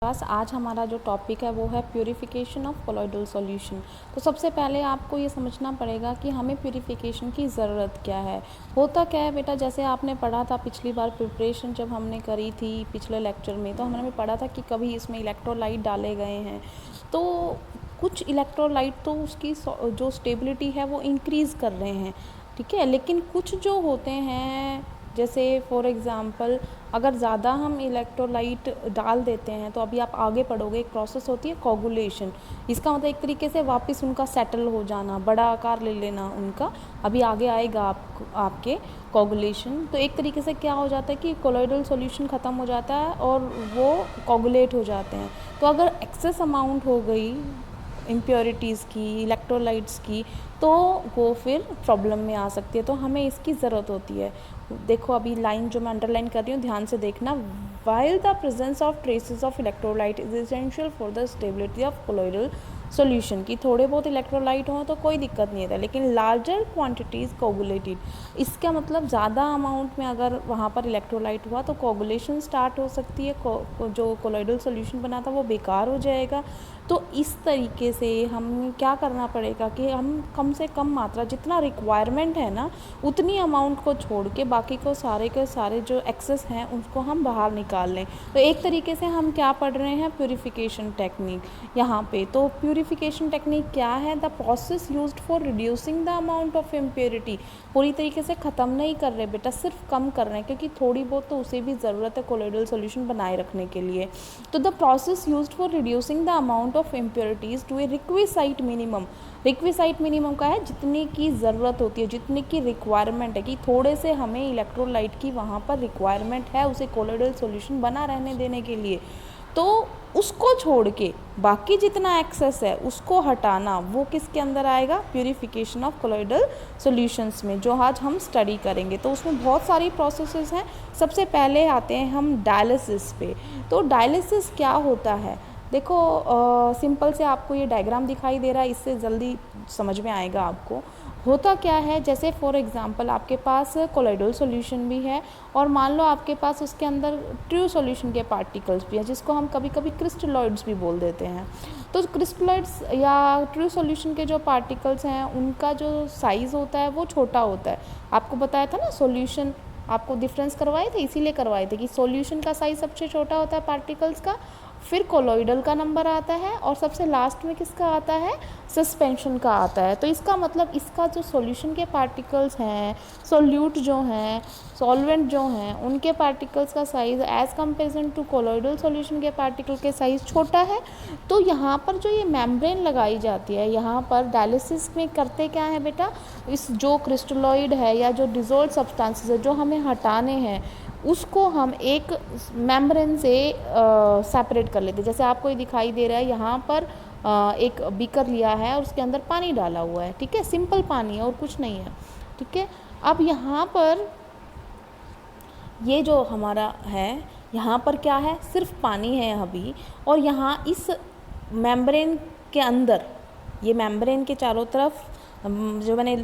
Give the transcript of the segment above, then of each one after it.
आज हमारा जो टॉपिक है वो है प्यूरिफिकेशन ऑफ कोलॉइडल सॉल्यूशन। तो सबसे पहले आपको ये समझना पड़ेगा कि हमें प्यूरिफिकेशन की ज़रूरत क्या है। होता क्या है बेटा, जैसे आपने पढ़ा था पिछली बार प्रिपरेशन जब हमने करी थी पिछले लेक्चर में, तो हमने पढ़ा था कि कभी इसमें इलेक्ट्रोलाइट डाले गए हैं तो कुछ इलेक्ट्रोलाइट तो उसकी जो स्टेबिलिटी है वो इंक्रीज़ कर रहे हैं, ठीक है। लेकिन कुछ जो होते हैं, जैसे फॉर एग्ज़ाम्पल अगर ज़्यादा हम इलेक्ट्रोलाइट डाल देते हैं तो अभी आप आगे पढ़ोगे एक प्रोसेस होती है कोगुलेशन। इसका मतलब एक तरीके से वापस उनका सेटल हो जाना, बड़ा आकार ले लेना उनका। अभी आगे आएगा आपके कोगुलेशन। तो एक तरीके से क्या हो जाता है कि कोलॉइडल सॉल्यूशन ख़त्म हो जाता है और वो कोगुलेट हो जाते हैं। तो अगर एक्सेस अमाउंट हो गई इम्प्योरिटीज़ की, इलेक्ट्रोलाइट्स की, तो वो फिर प्रॉब्लम में आ सकती है। तो हमें इसकी ज़रूरत होती है। देखो अभी लाइन जो मैं अंडरलाइन कर रही हूँ ध्यान से देखना। While the presence of traces of electrolyte is essential for the stability of colloidal solution. की थोड़े बहुत इलेक्ट्रोलाइट हों तो कोई दिक्कत नहीं है, लेकिन लार्जर क्वांटिटीज़ कोगुलेटेड, इसका मतलब ज़्यादा अमाउंट में अगर वहाँ पर इलेक्ट्रोलाइट हुआ तो कोगुलेशन स्टार्ट हो सकती है। जो कोलॉइडल सॉल्यूशन बना था वो बेकार हो जाएगा। तो इस तरीके से हमें क्या करना पड़ेगा कि हम कम से कम मात्रा, जितना रिक्वायरमेंट है ना उतनी अमाउंट को छोड़ के बाकी को सारे के सारे जो एक्सेस हैं उसको हम बाहर निकाल लें। तो एक तरीके से हम क्या पढ़ रहे हैं, प्यूरिफिकेशन टेक्निक यहाँ पे। तो प्यूरिफिकेशन टेक्निक क्या है, the process used for reducing the amount of impurity. पूरी तरीके से ख़त्म नहीं कर रहे बेटा, सिर्फ कम कर रहे हैं, क्योंकि थोड़ी बहुत तो उसे भी ज़रूरत है कोलॉइडल सॉल्यूशन बनाए रखने के लिए। तो the process used for reducing the amount of impurities to a requisite minimum. Requisite minimum का है जितने की ज़रूरत होती है, जितने की रिक्वायरमेंट है, कि थोड़े से हमें इलेक्ट्रोलाइट की वहाँ पर रिक्वायरमेंट है उसे कोलॉइडल सॉल्यूशन बना रहने देने के लिए। तो उसको छोड़ के बाकी जितना एक्सेस है उसको हटाना, वो किसके अंदर आएगा, प्यूरिफिकेशन ऑफ कोलॉइडल सॉल्यूशंस में, जो आज हम स्टडी करेंगे। तो उसमें बहुत सारी प्रोसेसेस हैं। सबसे पहले आते हैं हम डायलिसिस पे। तो डायलिसिस क्या होता है, देखो सिंपल से आपको ये डायग्राम दिखाई दे रहा है, इससे जल्दी समझ में आएगा आपको। होता क्या है, जैसे फॉर एग्जांपल आपके पास कोलॉइडल सॉल्यूशन भी है और मान लो आपके पास उसके अंदर ट्रू सॉल्यूशन के पार्टिकल्स भी है, जिसको हम कभी कभी क्रिस्टलॉइड्स भी बोल देते हैं। तो क्रिस्टलॉइड्स या ट्रू सॉल्यूशन के जो पार्टिकल्स हैं उनका जो साइज़ होता है वो छोटा होता है। आपको बताया था ना सॉल्यूशन, आपको डिफरेंस करवाए थे, इसीलिए करवाए थे कि सॉल्यूशन का साइज़ सबसे छोटा होता है पार्टिकल्स का, फिर कोलॉइडल का नंबर आता है और सबसे लास्ट में किसका आता है, सस्पेंशन का आता है। तो इसका मतलब इसका जो सॉल्यूशन के पार्टिकल्स हैं, सोल्यूट जो हैं, सॉल्वेंट जो हैं, उनके पार्टिकल्स का size as comparison to colloidal solution के पार्टिकल के साइज़ छोटा है। तो यहाँ पर जो ये मेम्ब्रेन लगाई जाती है, यहाँ पर डायलिसिस में करते क्या है बेटा, इस जो क्रिस्टलॉइड है या जो डिज़ोल्व सब्सटेंसेस है जो हमें हटाने हैं उसको हम एक मेम्ब्रेन से सेपरेट कर लेते हैं। जैसे आपको ये दिखाई दे रहा है, यहाँ पर एक बीकर लिया है और उसके अंदर पानी डाला हुआ है, ठीक है, सिंपल पानी है और कुछ नहीं है, ठीक है। अब यहाँ पर ये जो हमारा है, यहाँ पर क्या है, सिर्फ पानी है अभी, और यहाँ इस मेम्ब्रेन के अंदर, ये मेम्ब्रेन के चारों तरफ जो मैंने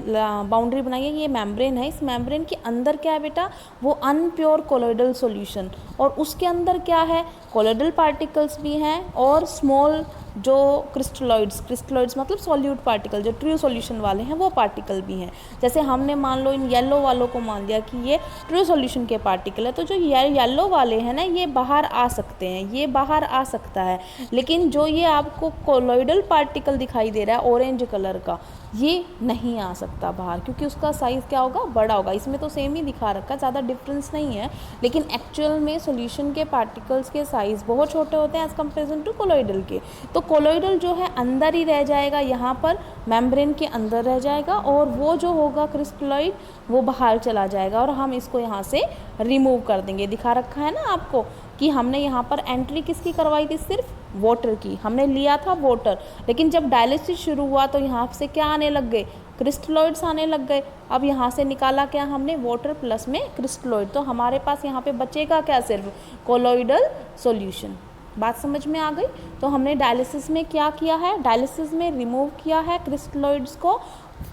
बाउंड्री बनाई है, ये मेम्ब्रेन है। इस मेम्ब्रेन के अंदर क्या है बेटा, वो अनप्योर कोलॉइडल सॉल्यूशन, और उसके अंदर क्या है, कोलॉइडल पार्टिकल्स भी हैं और स्मॉल जो क्रिस्टलॉइड्स मतलब सॉल्यूट पार्टिकल जो ट्रू सॉल्यूशन वाले हैं वो पार्टिकल भी हैं। जैसे हमने मान लो इन येलो वालों को मान लिया कि ये ट्रू सॉल्यूशन के पार्टिकल है, तो जो येलो वाले हैं ना ये बाहर आ सकते हैं, ये बाहर आ सकता है। लेकिन जो ये आपको कोलॉइडल पार्टिकल दिखाई दे रहा है ऑरेंज कलर का, ये नहीं आ सकता बाहर, क्योंकि उसका साइज़ क्या होगा, बड़ा होगा। इसमें तो सेम ही दिखा रखा है, ज़्यादा डिफरेंस नहीं है, लेकिन एक्चुअल में सॉल्यूशन के पार्टिकल्स के साइज़ बहुत छोटे होते हैं एज़ कंपेरिजन टू कोलॉइडल के। तो कोलॉइडल जो है अंदर ही रह जाएगा, यहाँ पर मेम्ब्रेन के अंदर रह जाएगा, और वो जो होगा क्रिस्टलॉइड वो बाहर चला जाएगा और हम इसको यहाँ से रिमूव कर देंगे। दिखा रखा है ना आपको कि हमने यहाँ पर एंट्री किसकी करवाई थी, सिर्फ वाटर की, हमने लिया था वाटर। लेकिन जब डायलिसिस शुरू हुआ तो यहाँ से क्या आने लग गए, क्रिस्टलॉइड्स आने लग गए। अब यहाँ से निकाला क्या हमने, वाटर प्लस में क्रिस्टलॉइड, तो हमारे पास यहाँ पे बचेगा क्या, सिर्फ कोलॉइडल सॉल्यूशन। बात समझ में आ गई। तो हमने डायलिसिस में क्या किया है, डायलिसिस में रिमूव किया है क्रिस्टलॉइड्स को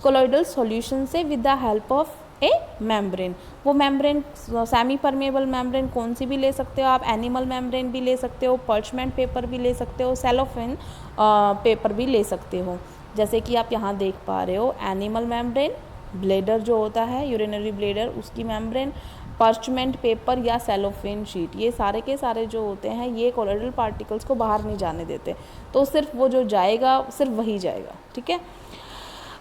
कोलॉइडल सॉल्यूशन से with the help of A membrane. वो मेम्ब्रेन सेमी परमेबल मेम्ब्रेन कौन सी भी ले सकते हो आप, एनिमल मेम्ब्रेन भी ले सकते हो, पर्चमेंट पेपर भी ले सकते हो, सेलोफेन पेपर भी ले सकते हो। जैसे कि आप यहाँ देख पा रहे हो, एनिमल मेम्ब्रेन, ब्लेडर जो होता है यूरिनरी ब्लेडर उसकी मेम्ब्रेन, पर्चमेंट पेपर या सेलोफेन शीट, ये सारे के सारे जो होते हैं ये कोलोइडल पार्टिकल्स को बाहर नहीं जाने देते, तो सिर्फ वो जो जाएगा सिर्फ वही जाएगा। ठीक है,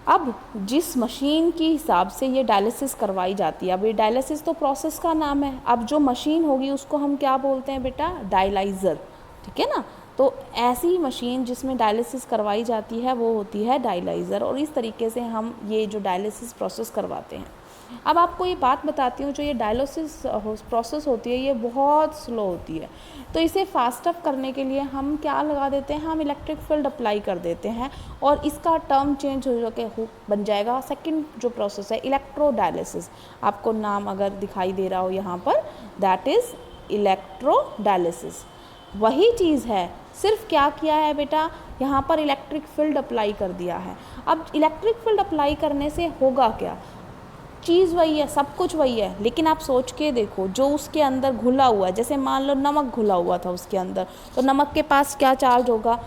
अब जिस मशीन की हिसाब से ये डायलिसिस करवाई जाती है, अब ये डायलिसिस तो प्रोसेस का नाम है, अब जो मशीन होगी उसको हम क्या बोलते हैं बेटा, डायलाइज़र। ठीक है ना, तो ऐसी मशीन जिसमें डायलिसिस करवाई जाती है वो होती है डायलाइज़र, और इस तरीके से हम ये जो डायलिसिस प्रोसेस करवाते हैं। अब आपको ये बात बताती हूँ, जो ये डायलिसिस प्रोसेस होती है ये बहुत स्लो होती है, तो इसे फास्ट अप करने के लिए हम क्या लगा देते हैं, हम इलेक्ट्रिक फील्ड अप्लाई कर देते हैं, और इसका टर्म चेंज हो के बन जाएगा सेकंड जो प्रोसेस है इलेक्ट्रोडायलिसिस। आपको नाम अगर दिखाई दे रहा हो यहाँ पर, दैट इज़ इलेक्ट्रोडायलिसिस। वही चीज़ है, सिर्फ क्या किया है बेटा, यहाँ पर इलेक्ट्रिक फील्ड अप्लाई कर दिया है। अब इलेक्ट्रिक फील्ड अप्लाई करने से होगा क्या, चीज़ वही है, सब कुछ वही है, लेकिन आप सोच के देखो जो उसके अंदर घुला हुआ है, जैसे मान लो नमक घुला हुआ था उसके अंदर, तो नमक के पास क्या चार्ज होगा,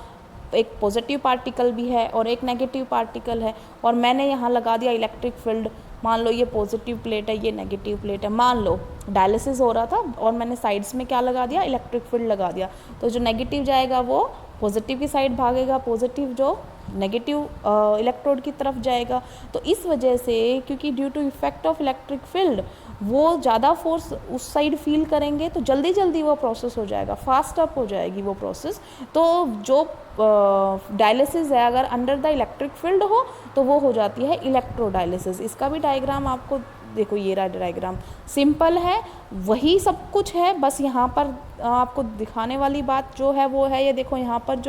एक पॉजिटिव पार्टिकल भी है और एक नेगेटिव पार्टिकल है, और मैंने यहाँ लगा दिया इलेक्ट्रिक फील्ड। मान लो ये पॉजिटिव प्लेट है, ये नेगेटिव प्लेट है, मान लो डायलिसिस हो रहा था और मैंने साइड्स में क्या लगा दिया, इलेक्ट्रिक फील्ड लगा दिया, तो जो नेगेटिव जाएगा वो पॉजिटिव की साइड भागेगा, पॉजिटिव जो नेगेटिव इलेक्ट्रोड की तरफ जाएगा। तो इस वजह से, क्योंकि due to effect of electric field वो ज़्यादा फोर्स उस साइड फील करेंगे, तो जल्दी जल्दी वो प्रोसेस हो जाएगा, फास्ट अप हो जाएगी वो प्रोसेस। तो जो डायलिसिस है अगर अंडर द इलेक्ट्रिक फील्ड हो तो वो हो जाती है इलेक्ट्रोडायलिसिस। इसका भी डायग्राम आपको देखो, ये रहा डायग्राम, सिंपल है, वही सब कुछ है, बस यहाँ पर आपको दिखाने वाली बात जो है वो है, ये देखो यहाँ पर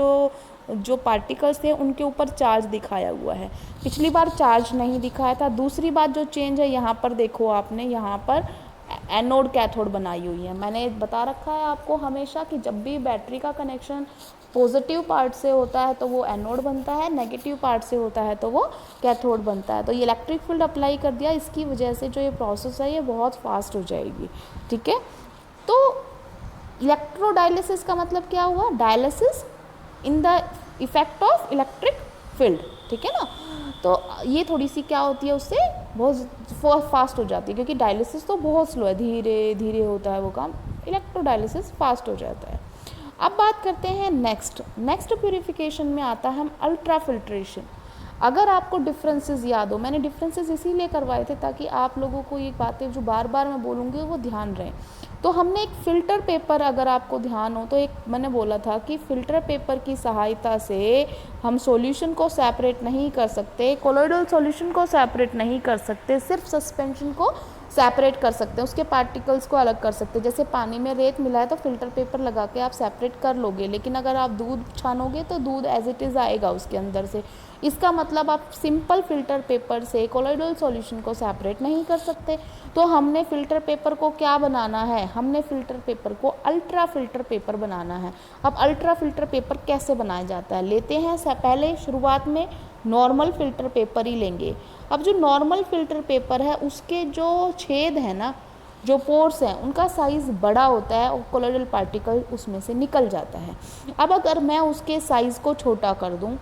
जो पार्टिकल्स थे उनके ऊपर चार्ज दिखाया हुआ है, पिछली बार चार्ज नहीं दिखाया था। दूसरी बात जो चेंज है यहाँ पर देखो, आपने यहाँ पर एनोड कैथोड बनाई हुई है। मैंने बता रखा है आपको हमेशा कि जब भी बैटरी का कनेक्शन पॉजिटिव पार्ट से होता है तो वो एनोड बनता है, नेगेटिव पार्ट से होता है तो वो कैथोड बनता है। तो ये इलेक्ट्रिक फील्ड अप्लाई कर दिया, इसकी वजह से जो ये प्रोसेस है ये बहुत फास्ट हो जाएगी। ठीक है, तो इलेक्ट्रोडायलिसिस का मतलब क्या हुआ, dialysis in the effect of electric field. ठीक है ना, तो ये थोड़ी सी क्या होती है, उससे बहुत फास्ट हो जाती है, क्योंकि डायलिसिस तो बहुत स्लो है, धीरे धीरे होता है वो काम, इलेक्ट्रोडायलिसिस फास्ट हो जाता है। अब बात करते हैं नेक्स्ट प्यूरिफिकेशन में आता है हम अल्ट्रा फिल्ट्रेशन। अगर आपको डिफरेंसेस याद हो, मैंने डिफरेंसेस इसीलिए करवाए थे ताकि आप लोगों को ये बातें जो बार बार मैं बोलूँगी वो ध्यान रहे। तो हमने एक फ़िल्टर पेपर, अगर आपको ध्यान हो तो, एक मैंने बोला था कि फ़िल्टर पेपर की सहायता से हम सॉल्यूशन को सेपरेट नहीं कर सकते, कोलोइडल सॉल्यूशन को सेपरेट नहीं कर सकते, सिर्फ सस्पेंशन को सेपरेट कर सकते हैं, उसके पार्टिकल्स को अलग कर सकते हैं। जैसे पानी में रेत मिला है तो फ़िल्टर पेपर लगा के आप सेपरेट कर लोगे, लेकिन अगर आप दूध छानोगे तो दूध एज इट इज़ आएगा उसके अंदर से। इसका मतलब आप सिंपल फ़िल्टर पेपर से कोलोइडल सॉल्यूशन को सेपरेट नहीं कर सकते। तो हमने फ़िल्टर पेपर को क्या बनाना है, हमने फ़िल्टर पेपर को अल्ट्रा फ़िल्टर पेपर बनाना है। अब अल्ट्रा फ़िल्टर पेपर कैसे बनाया जाता है, लेते हैं पहले शुरुआत में नॉर्मल फ़िल्टर पेपर ही लेंगे। अब जो नॉर्मल फ़िल्टर पेपर है उसके जो छेद हैं ना, जो पोर्स हैं, उनका साइज़ बड़ा होता है और कोलोइडल पार्टिकल उसमें से निकल जाता है। अब अगर मैं उसके साइज़ को छोटा कर दूं,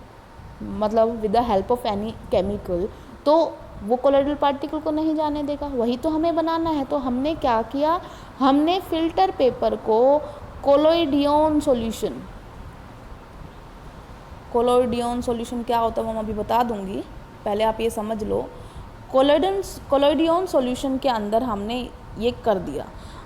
मतलब with the help of any chemical, तो वो कोलोइडल पार्टिकल को नहीं जाने देगा। वही तो हमें बनाना है। तो हमने क्या किया, हमने फ़िल्टर पेपर को कोलोइडियन सॉल्यूशन क्या होता है वो मैं अभी बता दूंगी, पहले आप ये समझ लो। कोलोइडियन सॉल्यूशन के अंदर हमने ये कर दिया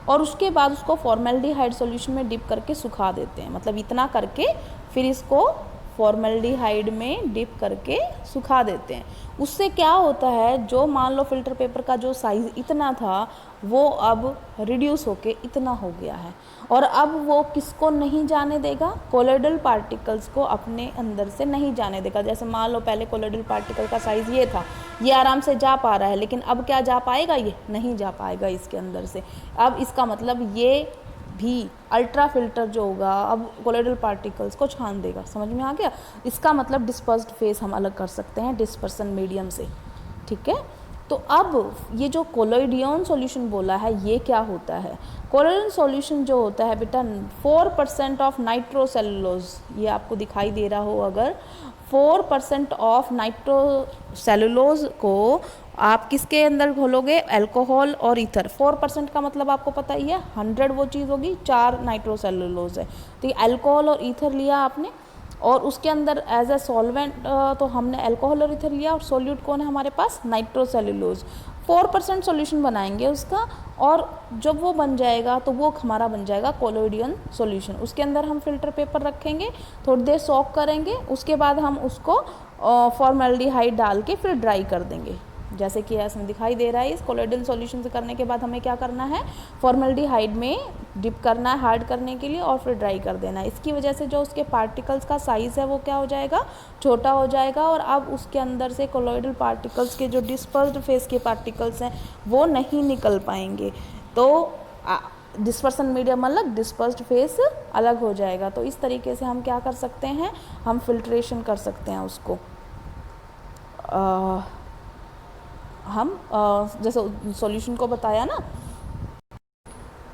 और उसके बाद उसको फॉर्मेल्डिहाइड सॉल्यूशन में डिप करके सुखा देते हैं। मतलब इतना करके फिर इसको फॉर्मेल्डिहाइड में डिप करके सुखा देते हैं। उससे क्या होता है, जो मान लो फ़िल्टर पेपर का जो साइज़ इतना था वो अब रिड्यूस होके इतना हो गया है, और अब वो किसको नहीं जाने देगा, कोलोइडल पार्टिकल्स को अपने अंदर से नहीं जाने देगा। जैसे मान लो पहले कोलोइडल पार्टिकल का साइज़ ये था, ये आराम से जा पा रहा है, लेकिन अब क्या जा पाएगा, ये नहीं जा पाएगा इसके अंदर से। अब इसका मतलब ये भी अल्ट्रा फिल्टर जो होगा अब कोलोइडल पार्टिकल्स को छान देगा। समझ में आ गया। इसका मतलब डिस्पर्स्ड फेस हम अलग कर सकते हैं डिस्पर्सन मीडियम से। ठीक है, तो अब ये जो कोलोइडियन सॉल्यूशन बोला है ये क्या होता है? कोलोइडियन सॉल्यूशन जो होता है बेटा 4% ऑफ नाइट्रोसेलुलोज, ये आपको दिखाई दे रहा हो अगर 4% ऑफ नाइट्रोसेलुलोज को आप किसके अंदर घोलोगे? अल्कोहल और ईथर। 4% का मतलब आपको पता ही है 100 वो चीज़ होगी, 4 नाइट्रोसेलुलोज है। तो ये अल्कोहल और ईथर लिया आपने और उसके अंदर एज ए सॉल्वेंट तो हमने अल्कोहल और ईथर लिया और सोल्यूट कौन है हमारे पास? नाइट्रोसेलुलोज। 4% सॉल्यूशन बनाएंगे उसका और जब वो बन जाएगा तो वो हमारा बन जाएगा कोलोइडियन सॉल्यूशन। उसके अंदर हम फिल्टर पेपर रखेंगे, थोड़ी देर सॉक करेंगे, उसके बाद हम उसको फॉर्मेल्डिहाइड डाल के फिर ड्राई कर देंगे, जैसे कि इसमें दिखाई दे रहा है। इस कोलोइडल सॉल्यूशन से करने के बाद हमें क्या करना है? फॉर्मेल्डिहाइड में डिप करना है हार्ड करने के लिए और फिर ड्राई कर देना है। इसकी वजह से जो उसके पार्टिकल्स का साइज़ है वो क्या हो जाएगा? छोटा हो जाएगा और अब उसके अंदर से कोलोइडल पार्टिकल्स के जो डिस्पर्स्ड फेस के पार्टिकल्स हैं वो नहीं निकल पाएंगे। तो डिस्पर्सन मीडियम अलग, डिस्पर्स्ड फेस अलग हो जाएगा। तो इस तरीके से हम क्या कर सकते हैं? हम फिल्ट्रेशन कर सकते हैं उसको। हम जैसे सॉल्यूशन को बताया ना,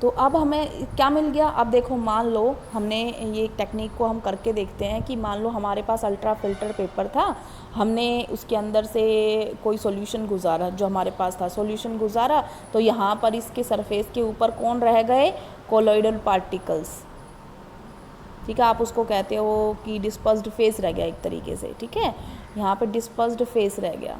तो अब हमें क्या मिल गया? अब देखो मान लो हमने ये टेक्निक को हम करके देखते हैं कि मान लो हमारे पास अल्ट्रा फिल्टर पेपर था, हमने उसके अंदर से कोई सॉल्यूशन गुजारा, जो हमारे पास था सॉल्यूशन गुजारा, तो यहाँ पर इसके सरफेस के ऊपर कौन रह गए? Colloidal particles. ठीक है, आप उसको कहते हो कि डिस्पर्स्ड फेस रह गया एक तरीके से। ठीक है, यहाँ पे डिस्पर्स्ड फेस रह गया।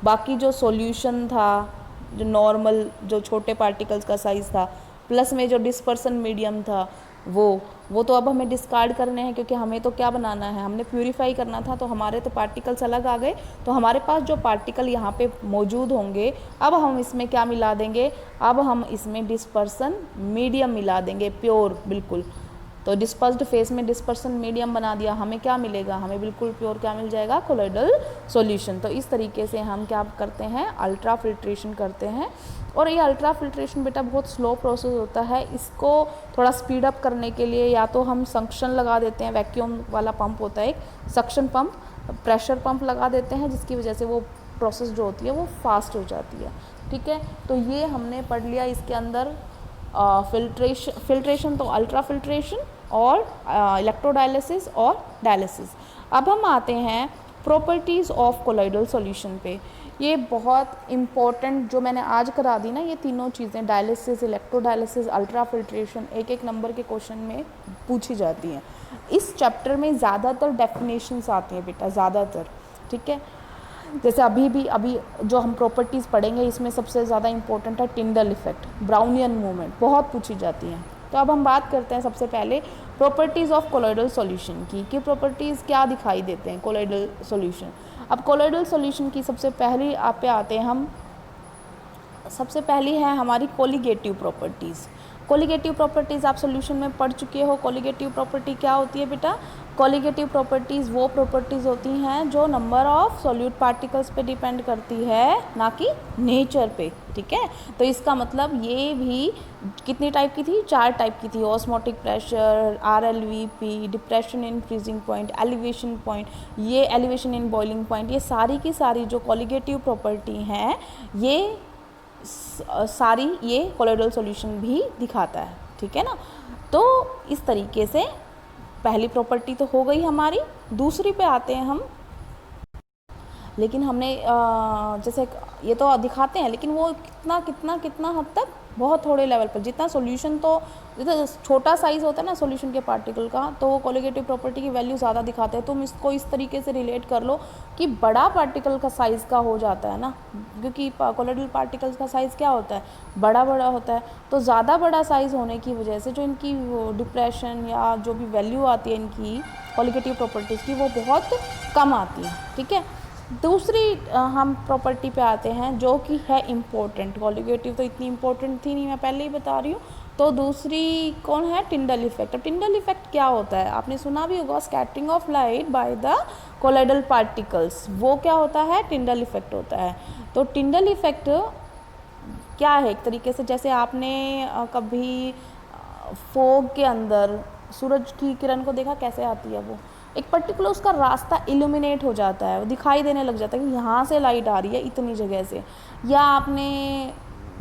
बाकी जो सॉल्यूशन था, जो नॉर्मल जो छोटे पार्टिकल्स का साइज़ था, प्लस में जो डिस्पर्सन मीडियम था वो तो अब हमें डिस्कार्ड करने हैं, क्योंकि हमें तो क्या बनाना है? हमने प्यूरिफाई करना था। तो हमारे तो पार्टिकल्स अलग आ गए। तो हमारे पास जो पार्टिकल यहाँ पे मौजूद होंगे, अब हम इसमें क्या मिला देंगे? अब हम इसमें डिस्पर्सन मीडियम मिला देंगे, प्योर बिल्कुल। तो डिस्पर्स्ड फेस में डिस्पर्सन मीडियम बना दिया, हमें क्या मिलेगा? हमें बिल्कुल प्योर क्या मिल जाएगा? Colloidal solution. तो इस तरीके से हम क्या करते हैं? अल्ट्रा फिल्ट्रेशन करते हैं। और ये अल्ट्रा फिल्ट्रेशन बेटा बहुत स्लो प्रोसेस होता है। इसको थोड़ा स्पीड अप करने के लिए या तो हम सक्शन लगा देते हैं, वैक्यूम वाला पंप होता है एक सक्शन पंप, प्रेशर पंप लगा देते हैं, जिसकी वजह से वो प्रोसेस जो होती है वो फास्ट हो जाती है। ठीक है, तो ये हमने पढ़ लिया इसके अंदर फिल्ट्रेशन तो अल्ट्रा फिल्ट्रेशन और इलेक्ट्रोडायलिसिस और डायलिसिस। अब हम आते हैं प्रॉपर्टीज़ ऑफ कोलोइडल सॉल्यूशन पे। ये बहुत इम्पॉर्टेंट जो मैंने आज करा दी ना, ये तीनों चीज़ें डायलिसिस, इलेक्ट्रोडायलिसिस, अल्ट्रा फिल्ट्रेशन, एक एक नंबर के क्वेश्चन में पूछी जाती हैं। इस चैप्टर में ज़्यादातर डेफिनेशंस आती हैं बेटा, ज़्यादातर। ठीक है, जैसे अभी जो हम प्रॉपर्टीज़ पढ़ेंगे इसमें सबसे ज़्यादा इंपॉर्टेंट है टिंडल इफेक्ट, ब्राउनियन मूवमेंट, बहुत पूछी जाती हैं। तो अब हम बात करते हैं सबसे पहले प्रॉपर्टीज़ ऑफ कोलोइडल सॉल्यूशन की, कि प्रॉपर्टीज़ क्या दिखाई देते हैं कोलोइडल सॉल्यूशन। अब कोलोइडल सॉल्यूशन की सबसे पहली आप पे आते हैं हम, सबसे पहली है हमारी कोलिगेटिव प्रॉपर्टीज़। कोलिगेटिव प्रॉपर्टीज़ आप सॉल्यूशन में पढ़ चुके हो। कोलिगेटिव प्रॉपर्टी क्या होती है बेटा? कोलिगेटिव प्रॉपर्टीज़ वो प्रॉपर्टीज़ होती हैं जो नंबर ऑफ सॉल्यूट पार्टिकल्स पे डिपेंड करती है, ना कि नेचर पे। ठीक है, तो इसका मतलब ये भी कितनी टाइप की थी? 4 टाइप की थी। Osmotic pressure, RLVP, depression in freezing point, elevation point, ये एलिवेशन इन बॉइलिंग पॉइंट, ये सारी की सारी जो कोलिगेटिव प्रॉपर्टी हैं ये सारी ये कोलोइडल सॉल्यूशन भी दिखाता है। ठीक है ना, तो इस तरीके से पहली प्रॉपर्टी तो हो गई हमारी। दूसरी पे आते हैं हम, लेकिन हमने जैसे ये तो दिखाते हैं, लेकिन वो कितना हद तक, बहुत थोड़े लेवल पर। जितना सॉल्यूशन तो जितना छोटा साइज़ होता है ना सॉल्यूशन के पार्टिकल का, तो वो कोलिगेटिव प्रॉपर्टी की वैल्यू ज़्यादा दिखाते हैं। तुम इसको इस तरीके से रिलेट कर लो कि बड़ा पार्टिकल का साइज़ का हो जाता है ना, क्योंकि कोलोइडल पार्टिकल्स का साइज़ क्या होता है? बड़ा होता है। तो ज़्यादा बड़ा साइज़ होने की वजह से जो इनकी डिप्रेशन या जो भी वैल्यू आती है इनकी कोलिगेटिव प्रॉपर्टीज़ की, वो बहुत कम आती है। ठीक है, दूसरी हम प्रॉपर्टी पे आते हैं जो कि है इम्पोर्टेंट। कोलिगेटिव तो इतनी इम्पोर्टेंट थी नहीं, मैं पहले ही बता रही हूँ। तो दूसरी कौन है? Tyndall effect. अब टिंडल इफेक्ट क्या होता है? आपने सुना भी होगा, scattering of light by the colloidal particles. वो क्या होता है? टिंडल इफेक्ट होता है। तो टिंडल इफेक्ट क्या है? एक तरीके से जैसे आपने कभी फोग के अंदर सूरज की किरण को देखा कैसे आती है, वो एक पर्टिकुलर उसका रास्ता इल्यूमिनेट हो जाता है, वो दिखाई देने लग जाता है कि यहाँ से लाइट आ रही है इतनी जगह से। या आपने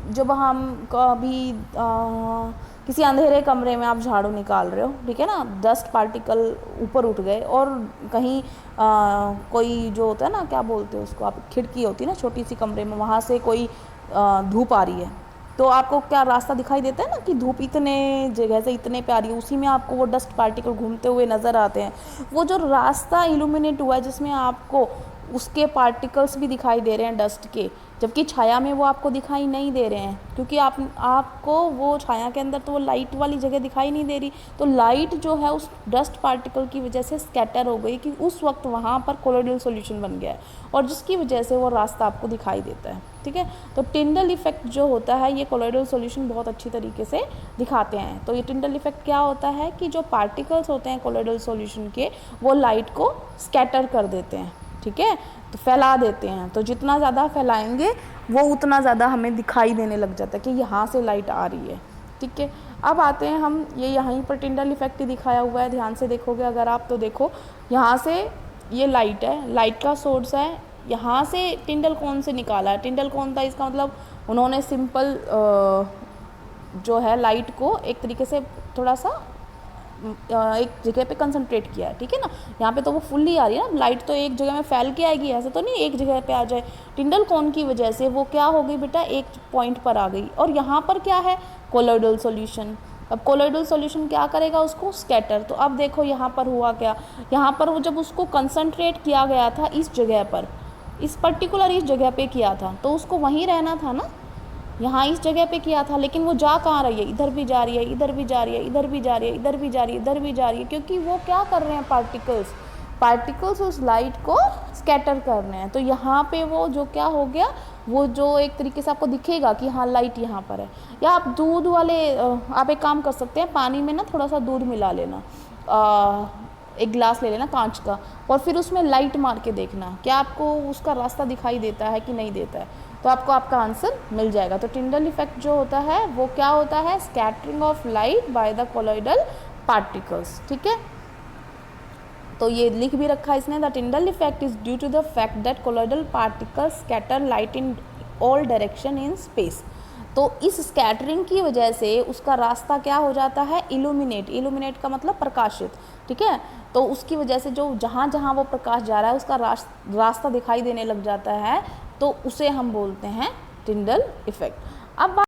जब हम कभी किसी अंधेरे कमरे में आप झाड़ू निकाल रहे हो, ठीक है ना, डस्ट पार्टिकल ऊपर उठ गए और कहीं कोई जो होता है ना, क्या बोलते हैं उसको, आप खिड़की होती है ना छोटी सी कमरे में, वहाँ से कोई धूप आ रही है, तो आपको क्या रास्ता दिखाई देता है ना कि धूप इतने जगह से इतने पे आ रही है, उसी में आपको वो डस्ट पार्टिकल घूमते हुए नज़र आते हैं। वो जो रास्ता इल्यूमिनेट हुआ है जिसमें आपको उसके पार्टिकल्स भी दिखाई दे रहे हैं डस्ट के, जबकि छाया में वो आपको दिखाई नहीं दे रहे हैं, क्योंकि आपको वो छाया के अंदर तो वो लाइट वाली जगह दिखाई नहीं दे रही, तो लाइट जो है उस डस्ट पार्टिकल की वजह से स्कैटर हो गई कि उस वक्त वहाँ पर कोलोइडल सॉल्यूशन बन गया है, और जिसकी वजह से वो रास्ता आपको दिखाई देता है, ठीक है। तो टिंडल इफेक्ट जो होता है ये कोलोइडल सॉल्यूशन बहुत अच्छी तरीके से दिखाते हैं। तो ये टिंडल इफेक्ट क्या होता है कि जो पार्टिकल्स होते हैं कोलोइडल सॉल्यूशन के, वो लाइट को स्कैटर कर देते हैं, ठीक है, तो फैला देते हैं। तो जितना ज़्यादा फैलाएंगे वो उतना ज़्यादा हमें दिखाई देने लग जाता है कि यहाँ से लाइट आ रही है, ठीक है। अब आते हैं हम, ये यहीं पर टिंडल इफेक्ट ही दिखाया हुआ है, ध्यान से देखोगे अगर आप तो देखो यहाँ से ये लाइट है, लाइट का सोर्स है, यहाँ से टिंडल कोन से निकाला है। टिंडल कोन था, इसका मतलब उन्होंने सिंपल जो है लाइट को एक तरीके से थोड़ा सा एक जगह पे कंसंट्रेट किया है, ठीक है ना। यहाँ पे तो वो फुल्ली आ रही है ना, लाइट तो एक जगह में फैल के आएगी, ऐसे तो नहीं एक जगह पे आ जाए। टिंडल कोन की वजह से वो क्या हो गई बेटा, एक पॉइंट पर आ गई, और यहाँ पर क्या है, कोलोइडल सॉल्यूशन। अब कोलोइडल सॉल्यूशन क्या करेगा, उसको स्कैटर। तो अब देखो यहाँ पर हुआ क्या, यहाँ पर वो जब उसको कंसंट्रेट किया गया था इस जगह पर, इस पर्टिकुलर इस जगह पे किया था, तो उसको वहीं रहना था ना, यहाँ इस जगह पे किया था, लेकिन वो जा कहाँ रही है, इधर भी जा रही है, इधर भी जा रही है, इधर भी जा रही है, इधर भी जा रही है, इधर भी जा रही है, क्योंकि वो क्या कर रहे हैं, पार्टिकल्स उस लाइट को स्कैटर कर रहे हैं। तो यहाँ पे वो जो क्या हो गया, वो जो एक तरीके से आपको दिखेगा कि हाँ लाइट यहाँ पर है। या आप दूध वाले आप एक काम कर सकते हैं, पानी में ना थोड़ा सा दूध मिला लेना, एक गिलास ले लेना कांच का, और फिर उसमें लाइट मार के देखना क्या आपको उसका रास्ता दिखाई देता है कि नहीं देता है, तो आपको आपका आंसर मिल जाएगा। तो टिंडल इफेक्ट जो होता है वो क्या होता है, scattering of light by the colloidal particles, ठीक है। तो ये लिख भी रखा है इसने, the Tyndall effect is due to the fact that colloidal particles scatter light in all direction in space. तो इस स्कैटरिंग की वजह से उसका रास्ता क्या हो जाता है, इल्यूमिनेट का मतलब प्रकाशित, ठीक है। तो उसकी वजह से जो जहाँ जहाँ वो प्रकाश जा रहा है उसका रास्ता दिखाई देने लग जाता है, तो उसे हम बोलते हैं टिंडल इफेक्ट। अब